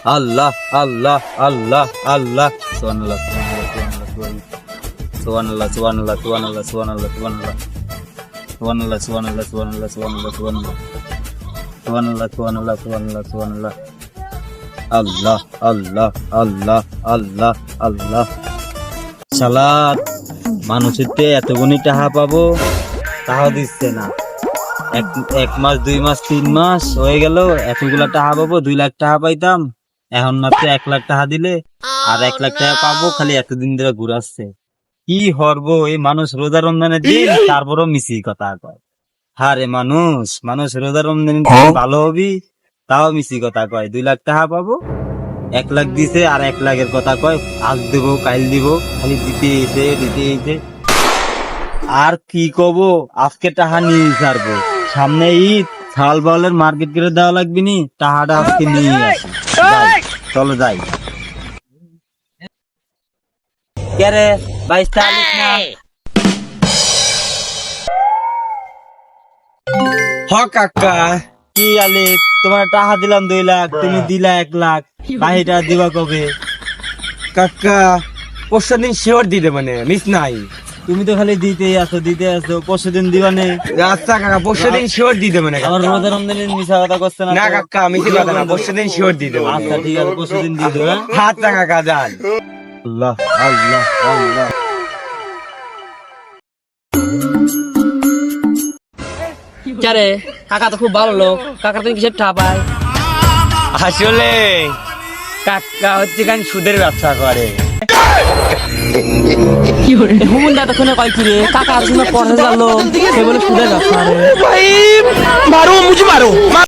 আল্লাহ আল্লাহ আল্লাহ আল্লাহ সুবহানাল্লাহ সুবহানাল্লাহ সুবহানাল্লাহ সুবহানাল্লাহ সুবহানাল্লাহ সুবহানাল্লাহ সুবহানাল্লাহ সুবহানাল্লাহ সুবহানাল্লাহ সুবহানাল্লাহ সুবহানাল্লাহ সুবহানাল্লাহ সুবহানাল্লাহ সুবহানাল্লাহ আল্লাহ আল্লাহ আল্লাহ আল্লাহ আল্লাহ সালাত মানুষের এতগুনি টাকা পাবো তাও দিচ্ছে না। এক মাস 2 মাস 3 মাস হয়ে গেল, এতগুলা টাকা পাবো, 2 লাখ টাকা পাইতাম, এখন মাত্র 1 লাখ টাকা দিলে আর 1 লাখ টাকা পাবো। খালি এতদিন ধরে ঘুরাচ্ছে। কি হরবো এই মানুষ রোজা রমজানের দিন তারপরও মিছি কথা কয়। হারে মানুষ রোজা রমজানের দিন ভালো হবি তাও মিছি কথা কয়। 2 লাখ টাকা পাবো, 1 লাখ দিছে আর 1 লাখের কথা কয় আজ দেবো কাইল দিব, খালি দিতে এসে আর কি কব। আজকে টাকা নিয়ে ছাড়বো, সামনে ঈদ, ছাল বাউলের মার্কেট করে দেওয়া লাগবে নি, টাকাটা আজকে নিয়ে আসি। চলো যাই। কে রে ভাই চালিস না? হ কাকা, কি আলে তোমার টাকা দিলাম 2 লাখ, তুমি দিলা 1 লাখ, বাকিটা দিবা কবে? কাকা পরশু দিন শিওর দিতে মানে মিস নাই। তুমি তো খালি দিতে আসো পরশু দিন দিবানে। আচ্ছা কাকা পরশু দিন শিওর দিতে মানে। আমার রোজা রমজানের মিছা কথা করছে না না তো? কাকা মিছি কথা না, পরশু দিন শিওর দিতে মানে। আচ্ছা ঠিক আছে, পরশু দিন দিয়ে দেবো। আচ্ছা কাকা যান। আল্লাহ আল্লাহ আল্লাহ। কে কাকা তো খুব ভালো লোক, কাকা তুমি কিসের টা পায়? আসলে কাকা হচ্ছে কান সুদের ব্যবসা করে। হুমুন দাদা শুনে কয় কি রে, কাকা তুমি পড়ে গেল সে বলে সুদের ব্যবসা। মারো মুঝে মারো।